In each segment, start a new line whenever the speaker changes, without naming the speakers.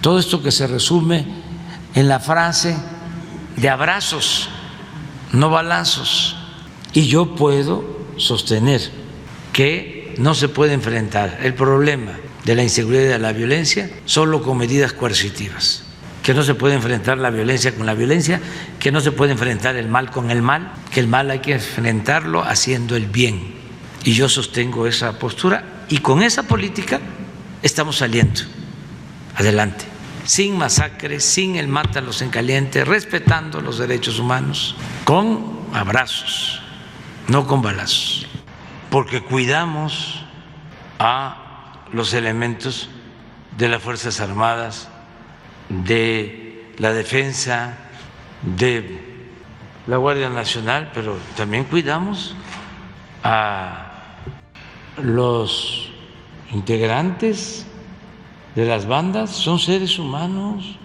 Todo esto que se resume en la frase de abrazos, no balazos. Y yo puedo sostener que no se puede enfrentar el problema de la inseguridad y de la violencia solo con medidas coercitivas, que no se puede enfrentar la violencia con la violencia, que no se puede enfrentar el mal con el mal, que el mal hay que enfrentarlo haciendo el bien. Y yo sostengo esa postura y con esa política estamos saliendo adelante, sin masacres, sin el mátalos en caliente, respetando los derechos humanos, con abrazos, no con balazos, porque cuidamos a los elementos de las Fuerzas Armadas, de la defensa, de la Guardia Nacional, pero también cuidamos a los integrantes de las bandas, son seres humanos.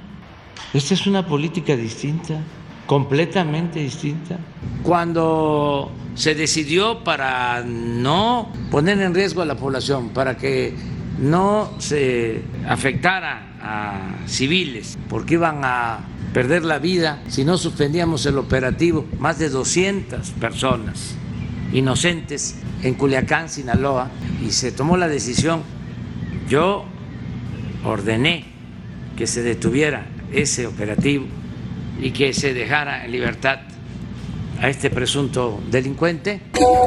Esta es una política distinta, completamente distinta. Cuando se decidió para no poner en riesgo a la población, para que no se afectara a civiles, porque iban a perder la vida si no suspendíamos el operativo, más de 200 personas inocentes en Culiacán, Sinaloa, y se tomó la decisión. Yo ordené que se detuviera ese operativo y que se dejara en libertad a este presunto delincuente.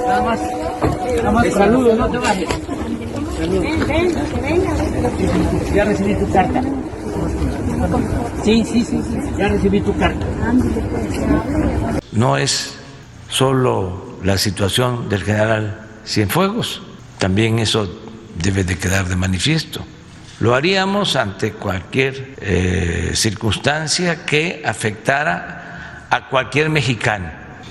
Nada más te saludo, no te vayas. Ya recibí tu carta. Sí, ya recibí tu carta. No es solo la situación del general Cienfuegos, también eso debe de quedar de manifiesto. Lo haríamos ante cualquier circunstancia que afectara a cualquier mexicano,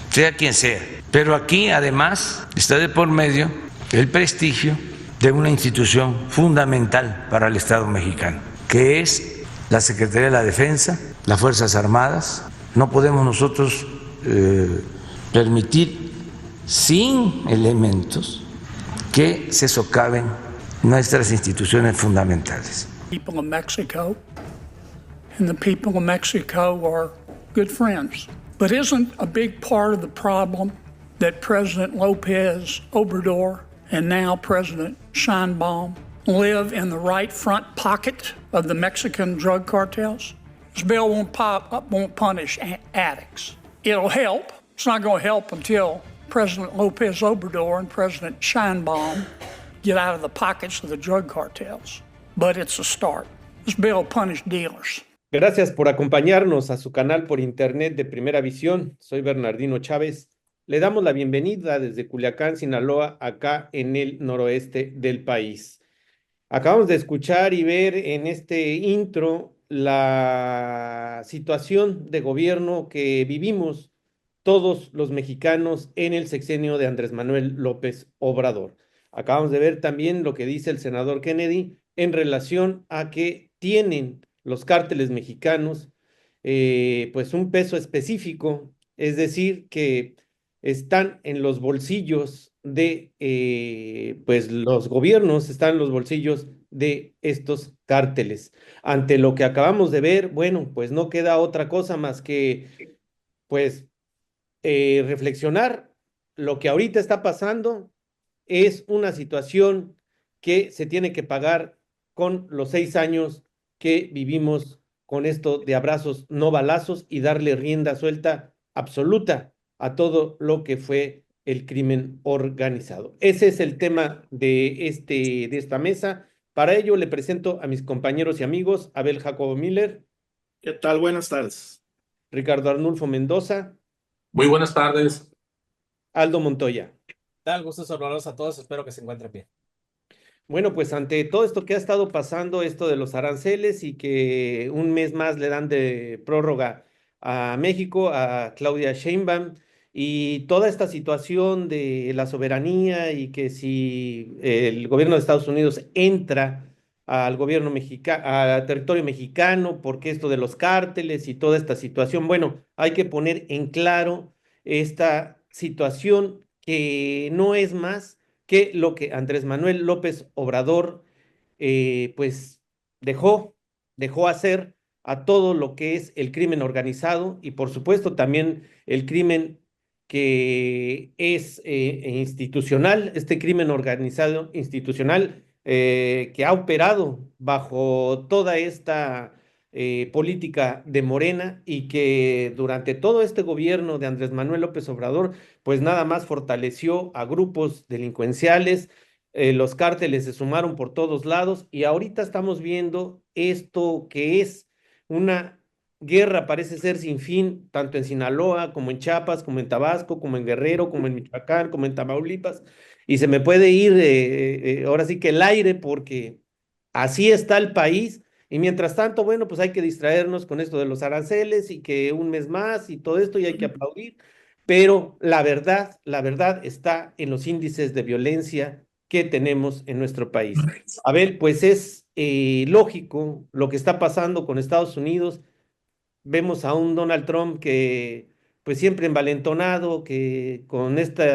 sea quien sea. Pero aquí además está de por medio el prestigio de una institución fundamental para el Estado mexicano, que es la Secretaría de la Defensa, las Fuerzas Armadas. No podemos nosotros permitir sin elementos que se socaven nuestras instituciones fundamentales.
People of Mexico, and the people of Mexico are good friends. But isn't a big part of the problem that President Lopez Obrador and now President Sheinbaum live in the right front pocket of the Mexican drug cartels? This bill won't punish addicts. It'll help. It's not going to help until President Lopez Obrador and President Sheinbaum get out of the pockets of the drug cartels. But it's a start. This bill will punish dealers.
Gracias por acompañarnos a su canal por internet de Primera Visión. Soy Bernardino Chávez. Le damos la bienvenida desde Culiacán, Sinaloa, acá en el noroeste del país. Acabamos de escuchar y ver en este intro la situación de gobierno que vivimos todos los mexicanos en el sexenio de Andrés Manuel López Obrador. Acabamos de ver también lo que dice el senador Kennedy en relación a que tienen los cárteles mexicanos pues un peso específico, es decir, que están en los bolsillos de pues los gobiernos, están en los bolsillos de estos cárteles. Ante lo que acabamos de ver, bueno, pues no queda otra cosa más que pues reflexionar. Lo que ahorita está pasando es una situación que se tiene que pagar con los 6 años que vivimos con esto de abrazos no balazos y darle rienda suelta absoluta a todo lo que fue el crimen organizado. Ese es el tema de esta mesa. Para ello le presento a mis compañeros y amigos: Abel Jacobo Miller.
¿Qué tal? Buenas tardes.
Ricardo Arnulfo Mendoza.
Muy buenas tardes.
Aldo Montoya.
¿Qué tal? Gusto saludarlos a todos, espero que se encuentren bien.
Bueno, pues ante todo esto que ha estado pasando, esto de los aranceles y que un mes más le dan de prórroga a México, a Claudia Sheinbaum, y toda esta situación de la soberanía y que si el gobierno de Estados Unidos entra al gobierno mexicano, al territorio mexicano, porque esto de los cárteles y toda esta situación, bueno, hay que poner en claro esta situación que no es más que lo que Andrés Manuel López Obrador pues dejó dejó hacer a todo lo que es el crimen organizado y por supuesto también el crimen que es institucional, este crimen organizado institucional que ha operado bajo toda esta política de Morena y que durante todo este gobierno de Andrés Manuel López Obrador, pues nada más fortaleció a grupos delincuenciales, los cárteles se sumaron por todos lados y ahorita estamos viendo esto que es una guerra, parece ser sin fin, tanto en Sinaloa como en Chiapas, como en Tabasco, como en Guerrero, como en Michoacán, como en Tamaulipas, y se me puede ir ahora sí que el aire porque así está el país. Y mientras tanto, bueno, pues hay que distraernos con esto de los aranceles y que un mes más y todo esto y hay que aplaudir, pero la verdad está en los índices de violencia que tenemos en nuestro país. A ver, pues es lógico lo que está pasando con Estados Unidos. Vemos a un Donald Trump que pues siempre envalentonado, que con este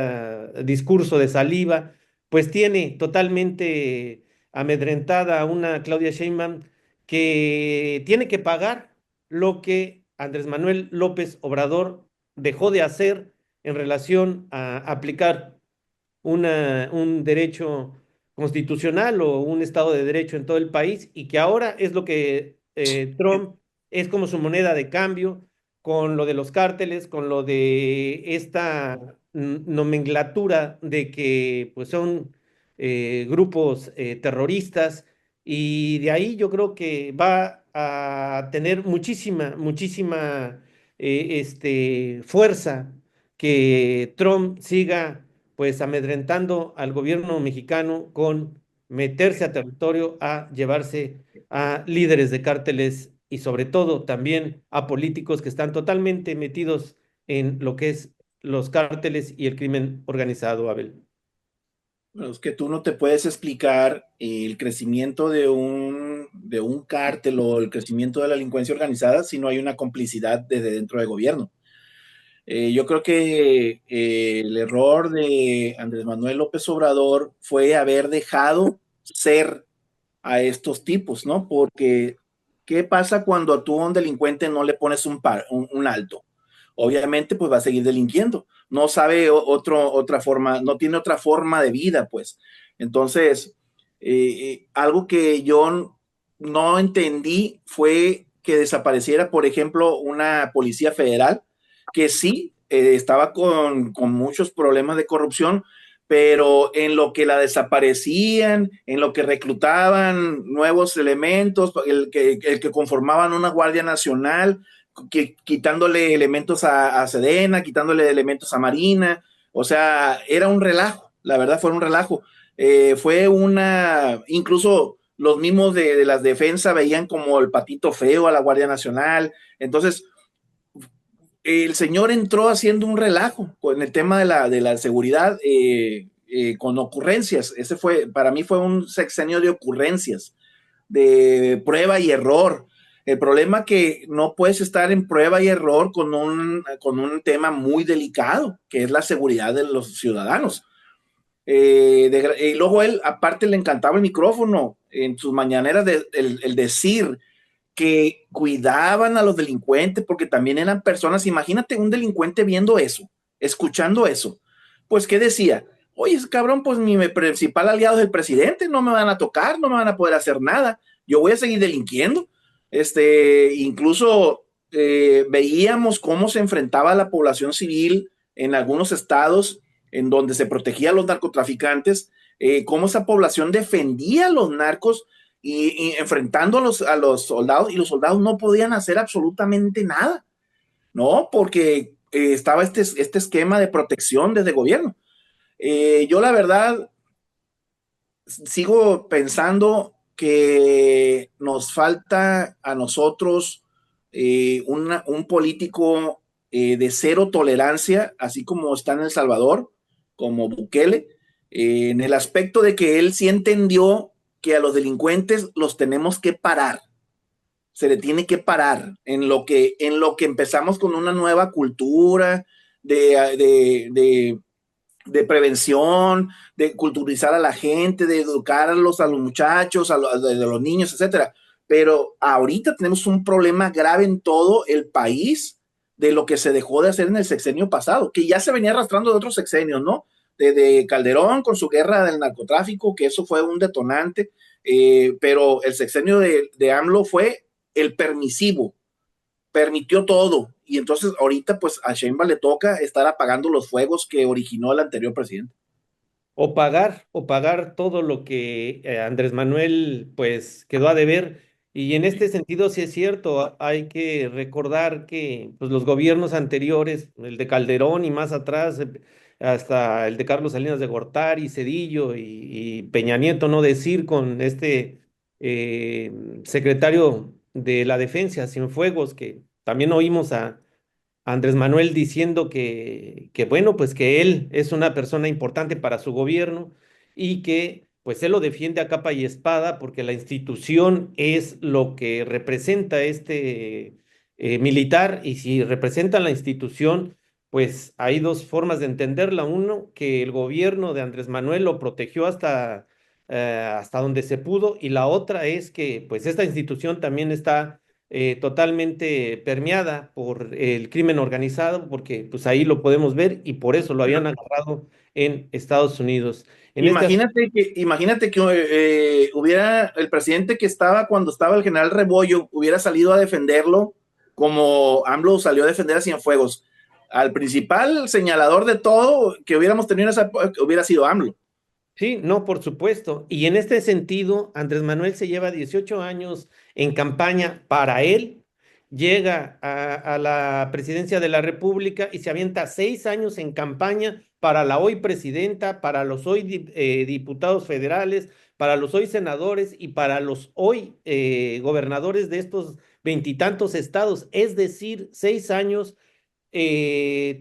discurso de saliva, pues tiene totalmente amedrentada a una Claudia Sheinbaum que tiene que pagar lo que Andrés Manuel López Obrador dejó de hacer en relación a aplicar un derecho constitucional o un Estado de Derecho en todo el país y que ahora es lo que Trump es como su moneda de cambio con lo de los cárteles, con lo de esta nomenclatura de que pues son grupos terroristas y de ahí yo creo que va a tener muchísima fuerza que Trump siga pues amedrentando al gobierno mexicano con meterse a territorio a llevarse a líderes de cárteles y sobre todo también a políticos que están totalmente metidos en lo que es los cárteles y el crimen organizado, Abel.
Bueno, es que tú no te puedes explicar el crecimiento de un cártel o el crecimiento de la delincuencia organizada si no hay una complicidad desde dentro del gobierno. Yo creo que el error de Andrés Manuel López Obrador fue haber dejado ser a estos tipos, ¿no? Porque, ¿qué pasa cuando tú a un delincuente no le pones un alto? Obviamente, pues va a seguir delinquiendo. No sabe otra forma, no tiene otra forma de vida, pues. Entonces, algo que yo no entendí fue que desapareciera, por ejemplo, una policía federal que sí estaba con muchos problemas de corrupción, pero en lo que la desaparecían, en lo que reclutaban nuevos elementos, el que conformaban una Guardia Nacional, quitándole elementos a Sedena, quitándole elementos a Marina, o sea, era un relajo, la verdad fue un relajo. Incluso los mismos de las defensas veían como el patito feo a la Guardia Nacional, entonces el señor entró haciendo un relajo con el tema de la seguridad, con ocurrencias. Para mí fue un sexenio de ocurrencias, de prueba y error. El problema es que no puedes estar en prueba y error con un tema muy delicado, que es la seguridad de los ciudadanos. Y luego él, aparte, le encantaba el micrófono en sus mañaneras, el decir que cuidaban a los delincuentes porque también eran personas. Imagínate un delincuente viendo eso, escuchando eso. Pues, ¿qué decía? Oye, cabrón, pues mi principal aliado es el presidente, no me van a tocar, no me van a poder hacer nada. Yo voy a seguir delinquiendo. Incluso veíamos cómo se enfrentaba la población civil en algunos estados en donde se protegía a los narcotraficantes, cómo esa población defendía a los narcos y enfrentando a los soldados, y los soldados no podían hacer absolutamente nada, ¿no? Porque estaba este esquema de protección desde el gobierno. Yo la verdad sigo pensando que nos falta a nosotros un político de cero tolerancia, así como está en El Salvador, como Bukele, en el aspecto de que él sí entendió que a los delincuentes los tenemos que parar, se le tiene que parar en lo que empezamos con una nueva cultura de prevención, de culturizar a la gente, de educarlos a los muchachos, de los niños, etcétera. pero ahorita tenemos un problema grave en todo el país de lo que se dejó de hacer en el sexenio pasado, que ya se venía arrastrando de otros sexenios, ¿no? De Calderón con su guerra del narcotráfico, que eso fue un detonante, pero el sexenio de AMLO fue el permisivo, permitió todo, y entonces ahorita pues a Sheinbaum le toca estar apagando los fuegos que originó el anterior presidente.
O pagar todo lo que Andrés Manuel pues quedó a deber. Y en este sentido sí es cierto, hay que recordar que pues, los gobiernos anteriores, el de Calderón y más atrás, hasta el de Carlos Salinas de Gortari, Cedillo y Peña Nieto, no decir con este eh, secretario de la Defensa, Cienfuegos, que también oímos a Andrés Manuel diciendo bueno, pues que él es una persona importante para su gobierno y que pues él lo defiende a capa y espada porque la institución es lo que representa este militar, y si representan la institución, pues hay dos formas de entenderla. Uno, que el gobierno de Andrés Manuel lo protegió hasta donde se pudo, y la otra es que pues esta institución también está totalmente permeada por el crimen organizado, porque pues ahí lo podemos ver y por eso lo habían agarrado en Estados Unidos. En este
Imagínate que hubiera el presidente que estaba cuando estaba el general Rebollo, hubiera salido a defenderlo como AMLO salió a defender a Cienfuegos. Al principal señalador de todo que hubiéramos tenido en esa época hubiera sido AMLO.
Sí, no, por supuesto. Y en este sentido, Andrés Manuel se lleva 18 años en campaña para él, llega a la presidencia de la República y se avienta 6 años en campaña para la hoy presidenta, para los hoy diputados federales, para los hoy senadores y para los hoy gobernadores de estos veintitantos estados. Es decir, 6 años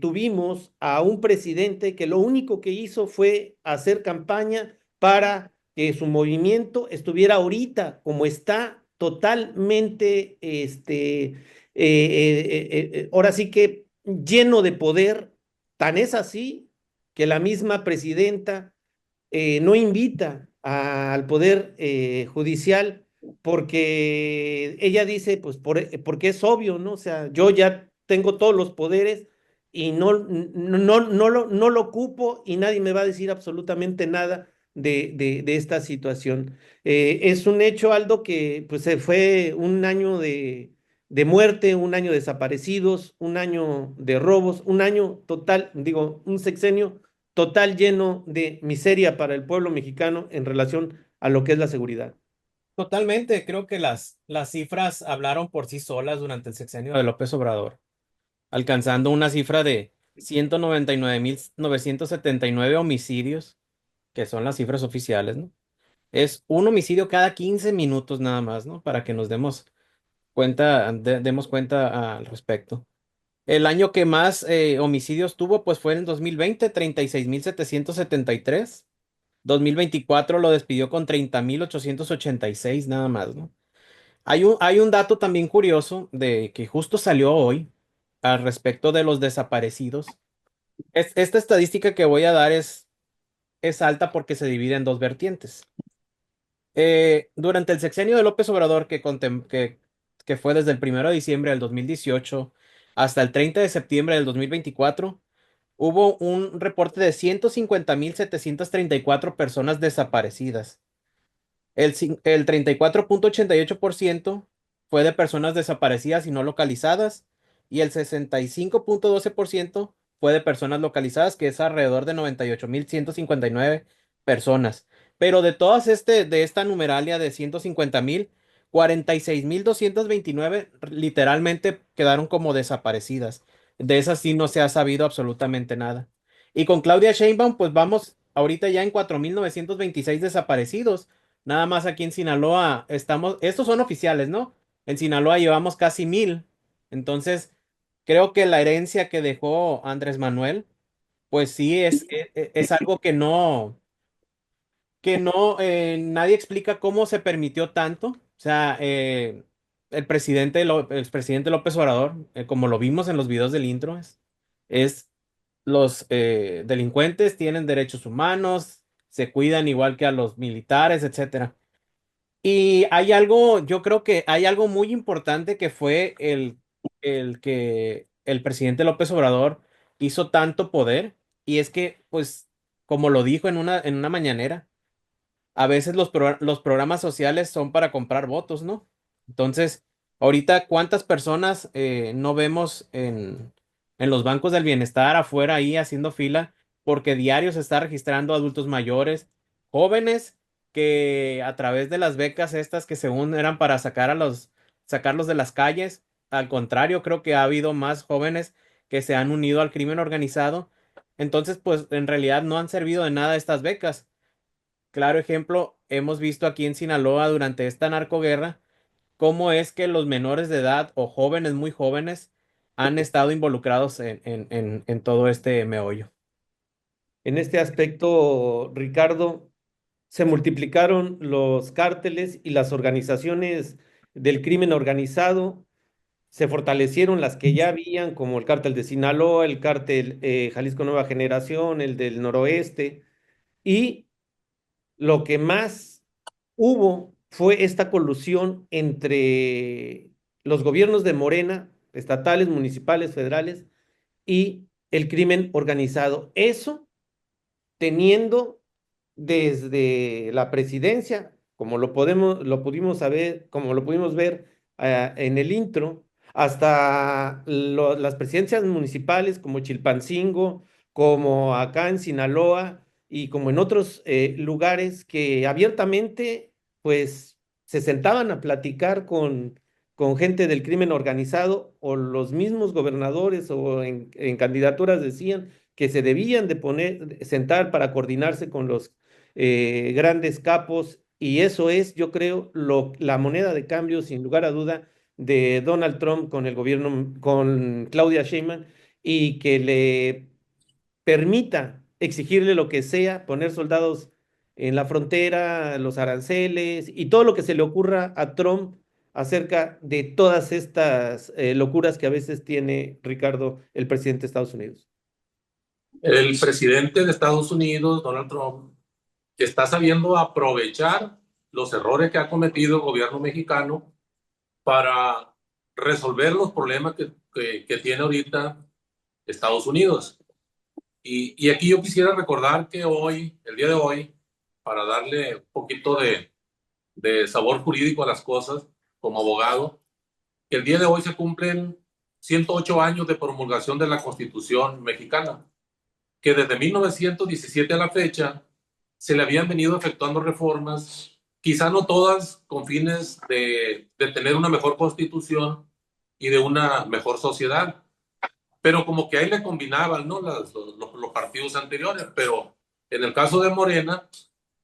tuvimos a un presidente que lo único que hizo fue hacer campaña para que su movimiento estuviera ahorita como está, totalmente, ahora sí que lleno de poder. Tan es así que la misma presidenta no invita al poder judicial, porque ella dice, pues porque es obvio, ¿no? O sea, yo ya tengo todos los poderes y no lo ocupo, y nadie me va a decir absolutamente nada de esta situación. Es un hecho, Aldo, que pues se fue un año de muerte, un año de desaparecidos, un año de robos, un año total, digo, un sexenio total lleno de miseria para el pueblo mexicano en relación a lo que es la seguridad.
Totalmente, creo que las cifras hablaron por sí solas durante el sexenio de López Obrador, alcanzando una cifra de 199.979 homicidios, que son las cifras oficiales, ¿no? Es un homicidio cada 15 minutos nada más, ¿no? Para que nos demos cuenta al respecto. El año que más homicidios tuvo, pues fue en el 2020, 36.773. 2024 lo despidió con 30.886 nada más, ¿no? Hay un dato también curioso de que justo salió hoy al respecto de los desaparecidos. Esta estadística que voy a dar es alta porque se divide en dos vertientes. Durante el sexenio de López Obrador, que fue desde el 1 de diciembre del 2018 hasta el 30 de septiembre del 2024, hubo un reporte de 150.734 personas desaparecidas. El 34.88% fue de personas desaparecidas y no localizadas, y el 65.12% fue de personas localizadas, que es alrededor de 98.159 personas. Pero de esta numeralia de 150.000, 46.229 literalmente quedaron como desaparecidas. De esas sí no se ha sabido absolutamente nada. Y con Claudia Sheinbaum, pues vamos ahorita ya en 4.926 desaparecidos. Nada más aquí en Sinaloa estos son oficiales, ¿no? En Sinaloa llevamos casi 1.000. Entonces, creo que la herencia que dejó Andrés Manuel, pues sí, es algo que no, nadie explica cómo se permitió tanto. O sea, el presidente López Obrador, como lo vimos en los videos del intro, es los delincuentes tienen derechos humanos, se cuidan igual que a los militares, etcétera. Y hay algo, yo creo que hay algo muy importante que fue el que el presidente López Obrador hizo tanto poder, y es que, pues, como lo dijo en una mañanera, a veces los programas sociales son para comprar votos, ¿no? Entonces, ahorita, ¿cuántas personas no vemos en los bancos del bienestar afuera ahí haciendo fila? Porque diario se está registrando adultos mayores, jóvenes, que a través de las becas estas que según eran para sacarlos de las calles, al contrario, creo que ha habido más jóvenes que se han unido al crimen organizado. Entonces, pues en realidad no han servido de nada estas becas. Claro ejemplo, hemos visto aquí en Sinaloa durante esta narcoguerra cómo es que los menores de edad o jóvenes muy jóvenes han estado involucrados en todo este meollo.
En este aspecto, Ricardo, se multiplicaron los cárteles y las organizaciones del crimen organizado, se fortalecieron las que ya habían, como el cártel de Sinaloa, el cártel Jalisco Nueva Generación, el del Noroeste, y lo que más hubo fue esta colusión entre los gobiernos de Morena, estatales, municipales, federales, y el crimen organizado. Eso teniendo desde la presidencia, lo pudimos saber, como lo pudimos ver en el intro, hasta las presidencias municipales como Chilpancingo, como acá en Sinaloa y como en otros lugares que abiertamente pues se sentaban a platicar con gente del crimen organizado o los mismos gobernadores o en candidaturas decían que se debían de sentar para coordinarse con los grandes capos, y eso es, yo creo, la moneda de cambio, sin lugar a duda, de Donald Trump con el gobierno, con Claudia Sheinbaum, y que le permita exigirle lo que sea, poner soldados en la frontera, los aranceles y todo lo que se le ocurra a Trump acerca de todas estas locuras que a veces tiene Ricardo, el presidente de Estados Unidos.
El presidente de Estados Unidos, Donald Trump, está sabiendo aprovechar los errores que ha cometido el gobierno mexicano para resolver los problemas que tiene ahorita Estados Unidos. Y aquí yo quisiera recordar que hoy, el día de hoy, para darle un poquito de sabor jurídico a las cosas como abogado, que el día de hoy se cumplen 108 años de promulgación de la Constitución mexicana, que desde 1917 a la fecha se le habían venido efectuando reformas, quizá no todas con fines de tener una mejor constitución y de una mejor sociedad, pero como que ahí le combinaban, ¿no? Los partidos anteriores, pero en el caso de Morena,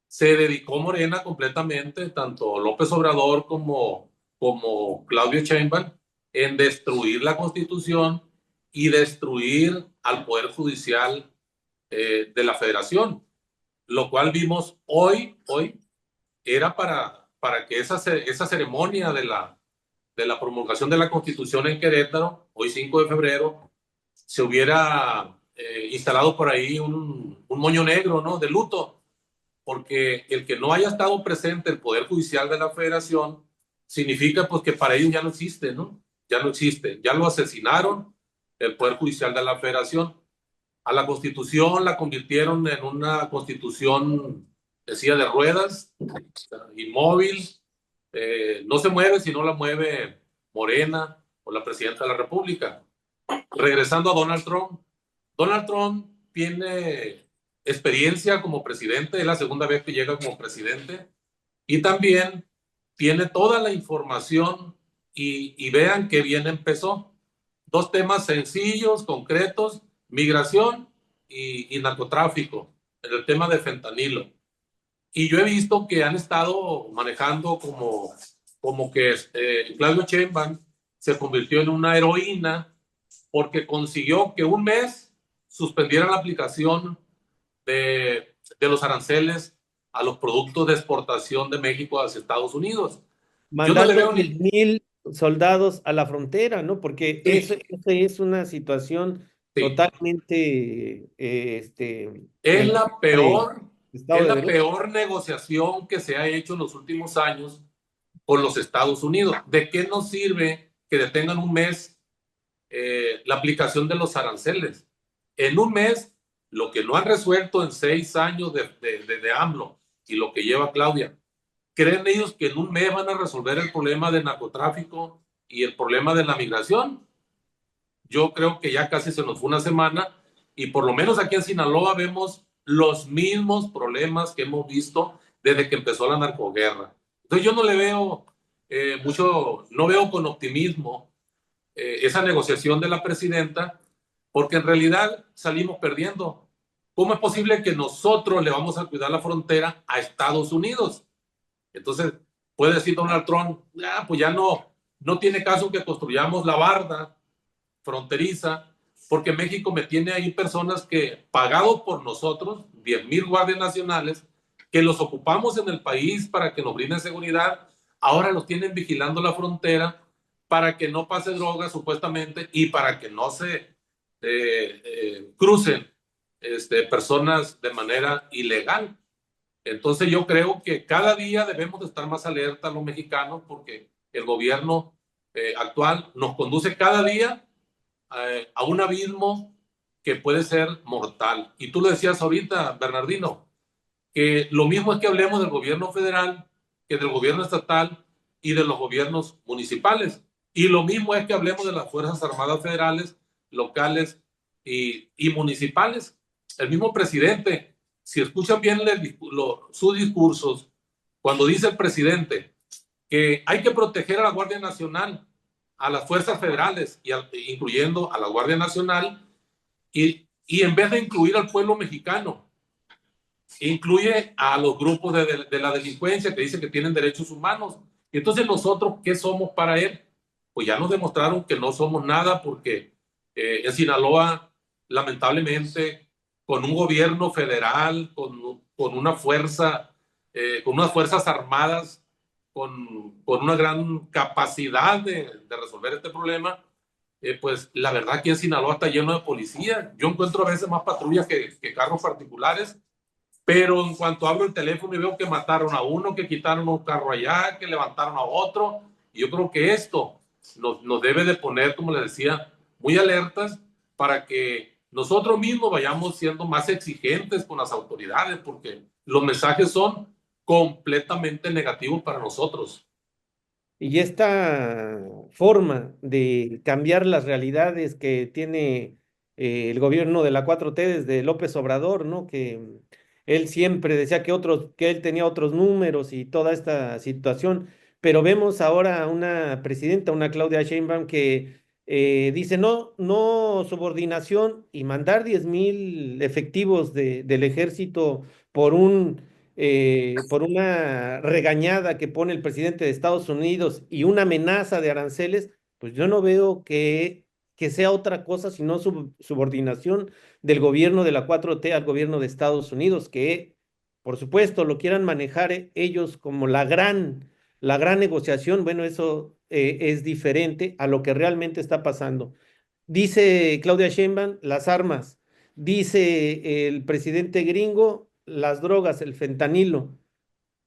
se dedicó Morena completamente, tanto López Obrador como Claudio Sheinbaum, en destruir la constitución y destruir al Poder Judicial de la Federación, lo cual vimos hoy era para que esa ceremonia de la promulgación de la Constitución en Querétaro, hoy 5 de febrero, se hubiera instalado por ahí un moño negro, ¿no? De luto, porque el que no haya estado presente el Poder Judicial de la Federación significa pues que para ellos ya no existe, ¿no? Ya no existe, ya lo asesinaron el Poder Judicial de la Federación. A la Constitución la convirtieron en una Constitución de silla de ruedas, inmóvil, no se mueve si no la mueve Morena o la Presidenta de la República. Regresando a Donald Trump. Donald Trump tiene experiencia como presidente, es la segunda vez que llega como presidente, y también tiene toda la información y vean qué bien empezó. Dos temas sencillos, concretos: migración y narcotráfico, en el tema de fentanilo. Y yo he visto que han estado manejando como que Claudio Sheinbaum se convirtió en una heroína porque consiguió que un mes suspendieran la aplicación de los aranceles a los productos de exportación de México hacia Estados Unidos. Yo no le
Mandando
veo ni...
10,000 soldados a la frontera, ¿no? Porque
Sí,
eso es una situación
sí.
totalmente
Es
en
la
contra de
peor,
Estado
es
de
la
Derecho.
peor negociación que se ha hecho en los últimos años con los Estados Unidos. ¿De qué nos sirve que detengan un mes la aplicación de los aranceles? En un mes, lo que no han resuelto en 6 años de AMLO y lo que lleva Claudia, ¿creen ellos que en un mes van a resolver el problema del narcotráfico y el problema de la migración? Yo creo que ya casi se nos fue una semana y por lo menos aquí en Sinaloa vemos los mismos problemas que hemos visto desde que empezó la narcoguerra. Entonces yo no le veo no veo con optimismo esa negociación de la presidenta, porque en realidad salimos perdiendo. ¿Cómo es posible que nosotros le vamos a cuidar la frontera a Estados Unidos? Entonces puede decir Donald Trump, pues ya no tiene caso que construyamos la barda fronteriza, porque México me tiene ahí personas que, pagados por nosotros, 10,000 guardias nacionales, que los ocupamos en el país para que nos brinden seguridad, ahora los tienen vigilando la frontera para que no pase droga supuestamente y para que no se crucen personas de manera ilegal. Entonces yo creo que cada día debemos de estar más alerta los mexicanos, porque el gobierno actual nos conduce cada día a un abismo que puede ser mortal. Y tú lo decías ahorita, Bernardino, que lo mismo es que hablemos del gobierno federal que del gobierno estatal y de los gobiernos municipales. Y lo mismo es que hablemos de las Fuerzas Armadas federales, locales y municipales. El mismo presidente, si escuchan bien sus discursos, cuando dice el presidente que hay que proteger a la Guardia Nacional, a las fuerzas federales, incluyendo a la Guardia Nacional, y en vez de incluir al pueblo mexicano, incluye a los grupos de la delincuencia que dicen que tienen derechos humanos. Y entonces nosotros, ¿qué somos para él? Pues ya nos demostraron que no somos nada, porque en Sinaloa, lamentablemente, con un gobierno federal, con una fuerza, con unas fuerzas armadas, con una gran capacidad de resolver este problema, pues la verdad aquí en Sinaloa está lleno de policía. Yo encuentro a veces más patrullas que carros particulares, pero en cuanto abro el teléfono y veo que mataron a uno, que quitaron un carro allá, que levantaron a otro, y yo creo que esto nos debe de poner, como les decía, muy alertas para que nosotros mismos vayamos siendo más exigentes con las autoridades, porque los mensajes son completamente negativos para nosotros.
Y esta forma de cambiar las realidades que tiene el gobierno de la 4T desde López Obrador, ¿no? Que él siempre decía que él tenía otros números y toda esta situación, pero vemos ahora una presidenta, una Claudia Sheinbaum, que dice no subordinación, y mandar 10,000 efectivos del ejército por una regañada que pone el presidente de Estados Unidos y una amenaza de aranceles. Pues yo no veo que sea otra cosa sino subordinación del gobierno de la 4T al gobierno de Estados Unidos, que por supuesto lo quieran manejar ellos como la gran negociación. Bueno, eso es diferente a lo que realmente está pasando. Dice Claudia Sheinbaum, las armas. Dice el presidente gringo, las drogas, el fentanilo.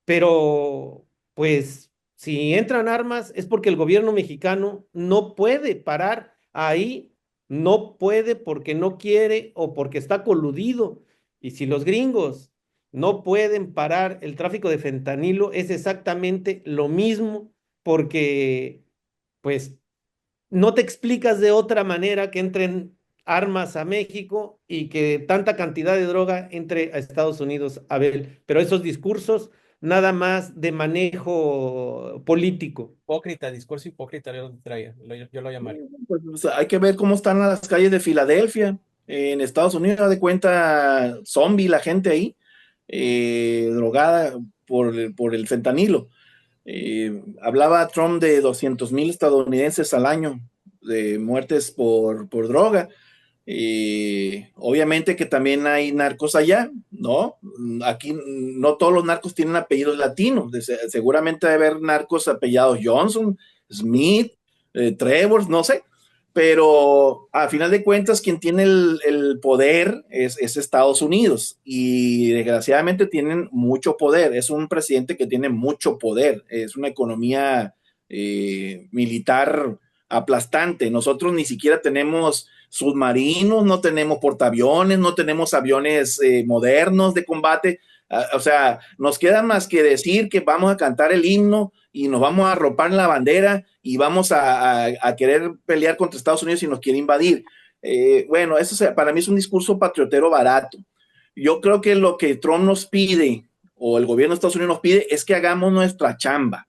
Pero, pues, si entran armas es porque el gobierno mexicano no puede parar ahí, no puede porque no quiere o porque está coludido. Y si los gringos no pueden parar el tráfico de fentanilo, es exactamente lo mismo, porque, pues, no te explicas de otra manera que entren armas a México y que tanta cantidad de droga entre a Estados Unidos, Abel. Pero esos discursos nada más de manejo político.
Hipócrita, discurso hipócrita, yo lo llamaría.
Pues, hay que ver cómo están las calles de Filadelfia, en Estados Unidos, de cuenta zombie la gente ahí, drogada por el fentanilo. Hablaba Trump de 200,000 estadounidenses al año de muertes por droga. Obviamente que también hay narcos allá, ¿no? Aquí no todos los narcos tienen apellidos latinos. Seguramente debe haber narcos apellidados Johnson, Smith, Trevor, no sé. pero a final de cuentas quien tiene el poder es Estados Unidos y desgraciadamente tienen mucho poder. Es un presidente que tiene mucho poder, es una economía militar aplastante. Nosotros ni siquiera tenemos submarinos, no tenemos portaaviones, no tenemos aviones modernos de combate. O sea, nos queda más que decir que vamos a cantar el himno y nos vamos a arropar en la bandera y vamos a querer pelear contra Estados Unidos y nos quiere invadir. Bueno, eso para mí es un discurso patriotero barato. Yo creo que lo que Trump nos pide, o el gobierno de Estados Unidos nos pide, es que hagamos nuestra chamba,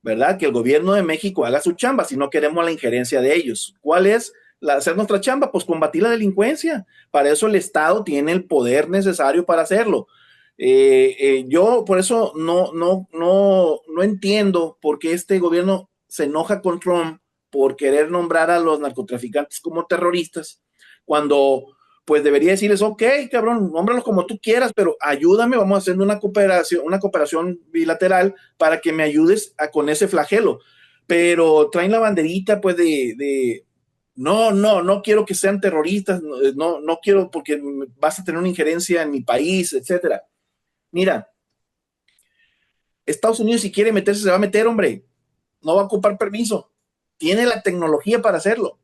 ¿verdad? Que el gobierno de México haga su chamba, si no queremos la injerencia de ellos. ¿Cuál es hacer nuestra chamba? Pues combatir la delincuencia. Para eso el Estado tiene el poder necesario para hacerlo. Yo por eso no entiendo por qué este gobierno se enoja con Trump por querer nombrar a los narcotraficantes como terroristas, cuando pues debería decirles, ok, cabrón, nómbralos como tú quieras, pero ayúdame, vamos haciendo una cooperación bilateral para que me ayudes con ese flagelo. Pero traen la banderita pues no quiero que sean terroristas, no quiero porque vas a tener una injerencia en mi país, etcétera. Mira, Estados Unidos si quiere meterse, se va a meter, hombre. No va a ocupar permiso. Tiene la tecnología para hacerlo.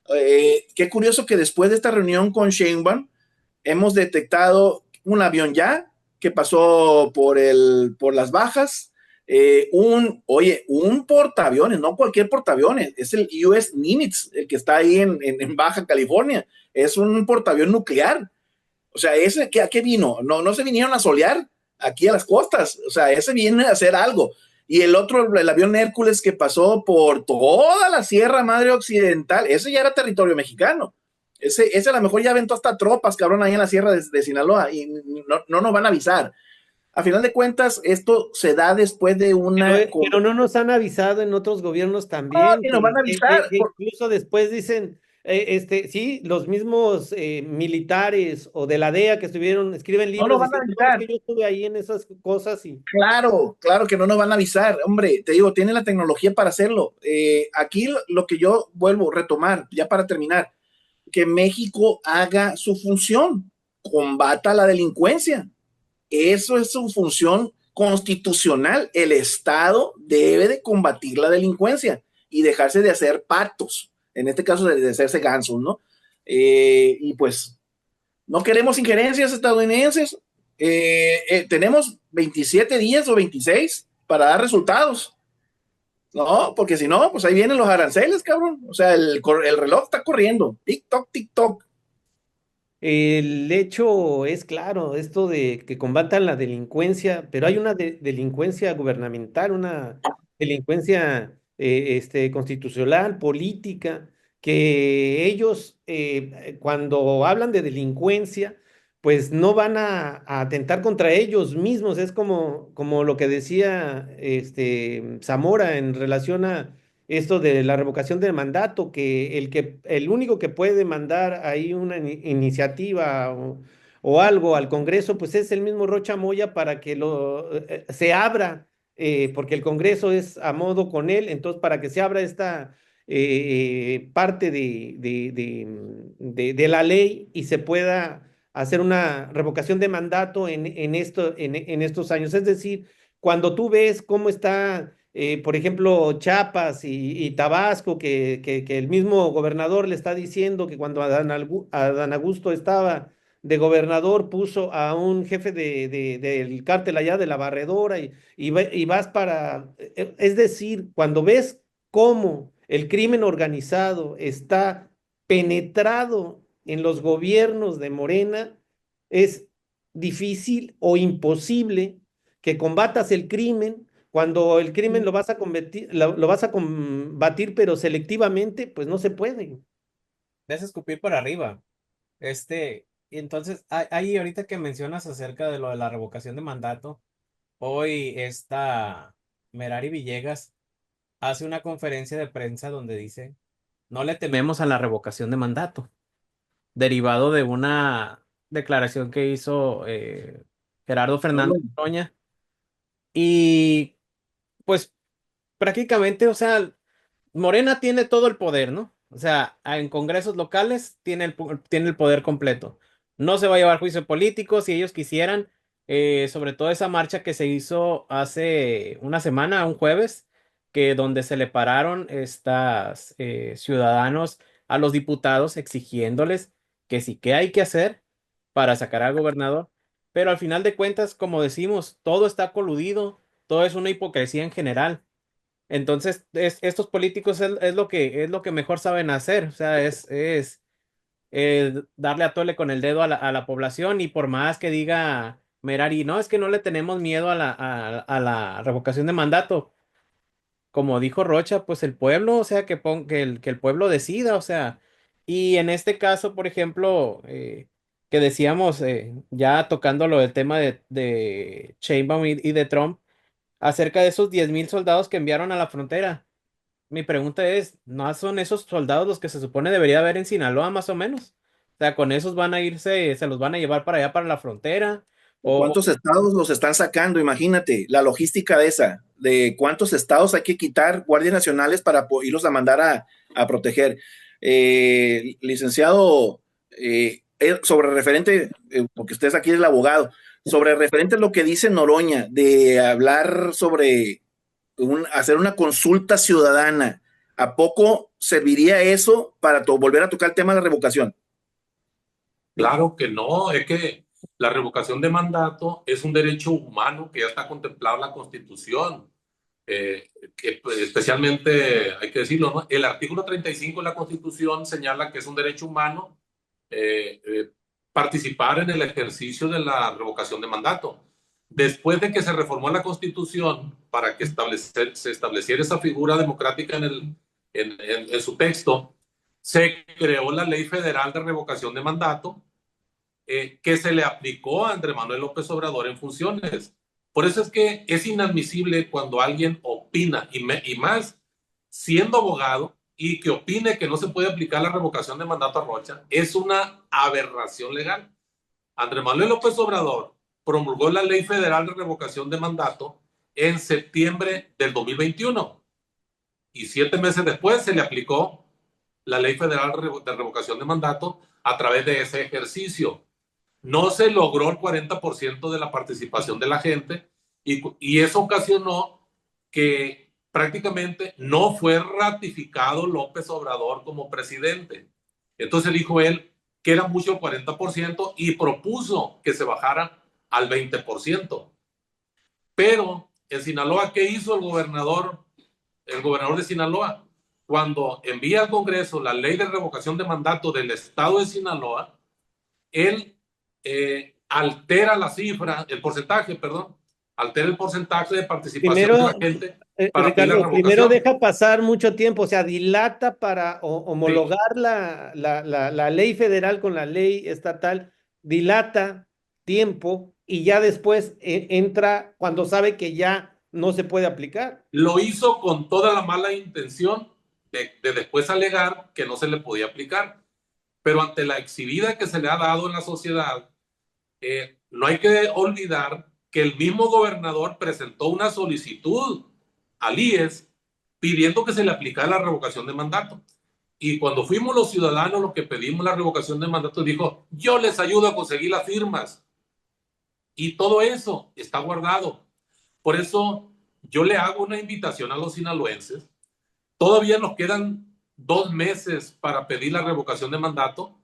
Qué curioso que después de esta reunión con Sheinbaum, hemos detectado un avión ya que pasó por las bajas. Un portaaviones, no cualquier portaaviones, es el US Nimitz, el que está ahí en Baja California. Es un portaaviones nuclear. O sea, ¿a qué vino? No se vinieron a solear aquí a las costas. O sea, ese viene a hacer algo. Y el otro, el avión Hércules que pasó por toda la Sierra Madre Occidental, ese ya era territorio mexicano. Ese a lo mejor ya aventó hasta tropas, cabrón, ahí en la Sierra de Sinaloa. Y no nos van a avisar. A final de cuentas, esto se da después de
Pero no nos han avisado en otros gobiernos también,
nos van a avisar.
que incluso después dicen, sí, los mismos militares o de la DEA que escriben libros
nos van a
diciendo, no, es
avisar.
que yo estuve ahí en esas cosas y...
Claro que no nos van a avisar. Hombre, te digo, tienen la tecnología para hacerlo. Aquí lo que yo vuelvo a retomar, ya para terminar, que México haga su función, combata la delincuencia. Eso es su función constitucional. El Estado debe de combatir la delincuencia y dejarse de hacer pactos, en este caso de hacerse gansos, ¿no? Y pues no queremos injerencias estadounidenses. Tenemos 27 días o 26 para dar resultados. No, porque si no, pues ahí vienen los aranceles, cabrón. O sea, el reloj está corriendo. Tic-toc, tic-toc.
El hecho es claro, esto de que combatan la delincuencia, pero hay una delincuencia gubernamental, una delincuencia constitucional, política, que ellos cuando hablan de delincuencia, pues no van a atentar contra ellos mismos. Es como lo que decía Zamora en relación a esto de la revocación del mandato, que el único que puede mandar ahí una iniciativa o algo al Congreso, pues es el mismo Rocha Moya para que se abra, porque el Congreso es a modo con él, entonces para que se abra esta parte de la ley y se pueda hacer una revocación de mandato en estos años. Es decir, cuando tú ves cómo está por ejemplo, Chiapas y Tabasco, que el mismo gobernador le está diciendo que cuando Adán Augusto estaba de gobernador puso a un jefe del cártel allá de la Barredora y vas es decir, cuando ves cómo el crimen organizado está penetrado en los gobiernos de Morena, es difícil o imposible que combatas el crimen cuando el crimen lo vas a combatir, pero selectivamente, pues no se puede.
Es escupir para arriba. Y entonces, ahí ahorita que mencionas acerca de lo de la revocación de mandato, hoy esta Merari Villegas hace una conferencia de prensa donde dice, no le tememos a la revocación de mandato, derivado de una declaración que hizo Gerardo Fernández Noroña. Y pues prácticamente, o sea, Morena tiene todo el poder, ¿no?
O sea, en congresos locales tiene el poder completo. No se va a llevar juicio político si ellos quisieran, sobre todo esa marcha que se hizo hace una semana, un jueves, que donde se le pararon estas ciudadanos a los diputados exigiéndoles que sí que hay que hacer para sacar al gobernador. Pero al final de cuentas, como decimos, todo está coludido, todo es una hipocresía en general. Entonces, estos políticos es lo que mejor saben hacer, o sea, es darle a tole con el dedo a la población y por más que diga Merari, no, es que no le tenemos miedo a la revocación de mandato, como dijo Rocha, pues el pueblo, o sea, que el pueblo decida, o sea, y en este caso, por ejemplo, que decíamos, ya tocando lo del tema de Sheinbaum y de Trump, acerca de esos 10,000 soldados que enviaron a la frontera. Mi pregunta es, ¿no son esos soldados los que se supone debería haber en Sinaloa más o menos? O sea, con esos van a irse, se los van a llevar para allá, para la frontera. O
¿Cuántos estados los están sacando? Imagínate la logística de cuántos estados hay que quitar guardias nacionales para irlos a mandar a proteger. Licenciado, sobre referente, porque usted aquí es el abogado, sobre referente a lo que dice Noroña, de hablar sobre hacer una consulta ciudadana, ¿a poco serviría eso para volver a tocar el tema de la revocación?
Claro que no, es que la revocación de mandato es un derecho humano que ya está contemplado en la Constitución. Que pues, especialmente, hay que decirlo, ¿no? El artículo 35 de la Constitución señala que es un derecho humano participar en el ejercicio de la revocación de mandato. Después de que se reformó la Constitución para que se estableciera esa figura democrática en su texto, se creó la Ley Federal de Revocación de Mandato, que se le aplicó a Andrés Manuel López Obrador en funciones. Por eso es que es inadmisible cuando alguien opina, y más siendo abogado, y que opine que no se puede aplicar la revocación de mandato a Rocha, es una aberración legal. Andrés Manuel López Obrador promulgó la Ley Federal de Revocación de Mandato en septiembre del 2021 y 7 meses después se le aplicó la Ley Federal de Revocación de Mandato a través de ese ejercicio. No se logró el 40% de la participación de la gente y eso ocasionó que prácticamente no fue ratificado López Obrador como presidente. Entonces dijo él que era mucho el 40% y propuso que se bajara al 20%. Pero en Sinaloa, ¿qué hizo el gobernador de Sinaloa? Cuando envía al Congreso la ley de revocación de mandato del estado de Sinaloa, él altera la cifra, el porcentaje, perdón, altera el porcentaje de participación de la gente para pedir la
Ricardo, primero
revocación.
deja pasar mucho tiempo, o sea, dilata para homologar la ley federal con la ley estatal, dilata tiempo y ya después entra cuando sabe que ya no se puede aplicar.
Lo hizo con toda la mala intención de después alegar que no se le podía aplicar. Pero ante la exhibida que se le ha dado en la sociedad, no hay que olvidar que el mismo gobernador presentó una solicitud al IES pidiendo que se le aplicara la revocación de mandato. Y cuando fuimos los ciudadanos los que pedimos la revocación de mandato, dijo, yo les ayudo a conseguir las firmas. Y todo eso está guardado. Por eso yo le hago una invitación a los sinaloenses. Todavía nos quedan 2 meses para pedir la revocación de mandato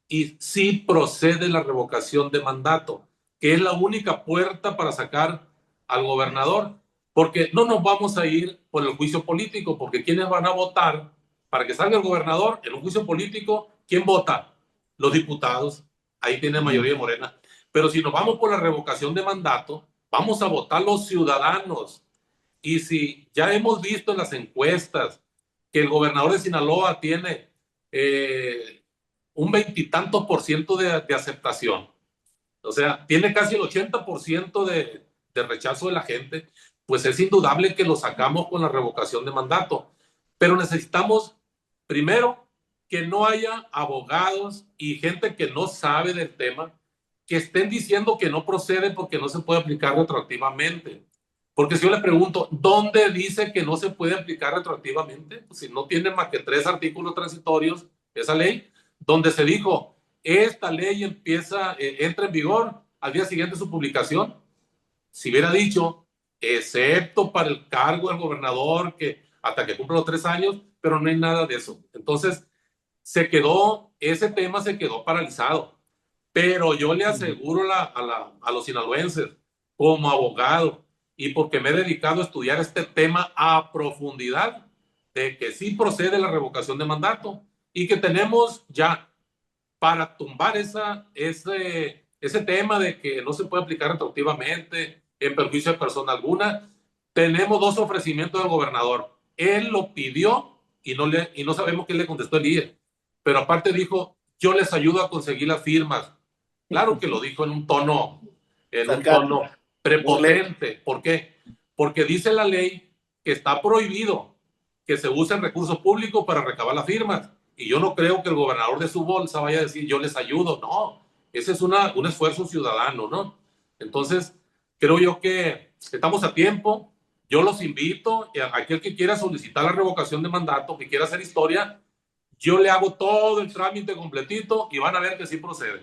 y sí procede la revocación de mandato, que es la única puerta para sacar al gobernador, porque no nos vamos a ir por el juicio político, porque ¿quiénes van a votar para que salga el gobernador en un juicio político? ¿Quién vota? Los diputados, ahí tiene mayoría Morena. Pero si nos vamos por la revocación de mandato, vamos a votar los ciudadanos. Y si ya hemos visto en las encuestas que el gobernador de Sinaloa tiene un 20 y tantos% de aceptación, o sea, tiene casi el 80% de rechazo de la gente, pues es indudable que lo sacamos con la revocación de mandato. Pero necesitamos, primero, que no haya abogados y gente que no sabe del tema que estén diciendo que no procede porque no se puede aplicar retroactivamente. Porque si yo le pregunto, ¿dónde dice que no se puede aplicar retroactivamente? Pues si no tiene más que 3 artículos transitorios, esa ley, donde se dijo, esta ley entra en vigor al día siguiente de su publicación. Si hubiera dicho, excepto para el cargo del gobernador, que hasta que cumpla los 3 años, pero no hay nada de eso. Entonces, ese tema se quedó paralizado. Pero yo le aseguro a los sinaloenses, como abogado, y porque me he dedicado a estudiar este tema a profundidad, de que sí procede la revocación de mandato y que tenemos ya para tumbar ese tema de que no se puede aplicar retroactivamente en perjuicio de persona alguna. Tenemos 2 ofrecimientos del gobernador. Él lo pidió y no sabemos qué le contestó el IE. Pero aparte dijo, yo les ayudo a conseguir las firmas. Claro que lo dijo en un tono prepotente. ¿Por qué? Porque dice la ley que está prohibido que se usen recursos públicos para recabar las firmas. Y yo no creo que el gobernador de su bolsa vaya a decir, yo les ayudo. No, ese es un esfuerzo ciudadano, ¿no? Entonces, creo yo que estamos a tiempo. Yo los invito, a aquel que quiera solicitar la revocación de mandato, que quiera hacer historia, yo le hago todo el trámite completito y van a ver que sí procede.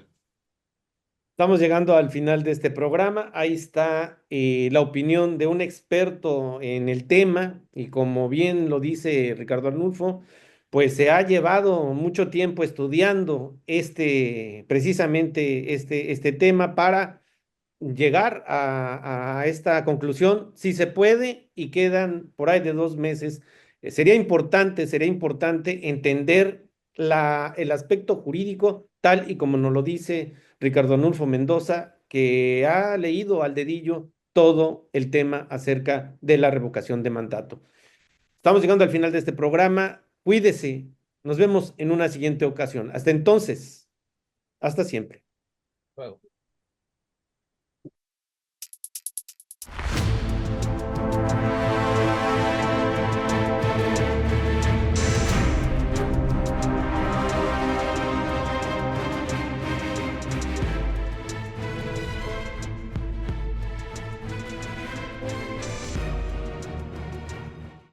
Estamos llegando al final de este programa. Ahí está la opinión de un experto en el tema y como bien lo dice Ricardo Arnulfo, pues se ha llevado mucho tiempo estudiando precisamente este tema para llegar a esta conclusión, si se puede, y quedan por ahí de 2 meses. Sería importante entender el aspecto jurídico, tal y como nos lo dice Ricardo Anulfo Mendoza, que ha leído al dedillo todo el tema acerca de la revocación de mandato. Estamos llegando al final de este programa. Cuídese. Nos vemos en una siguiente ocasión. Hasta entonces, hasta siempre.
Luego.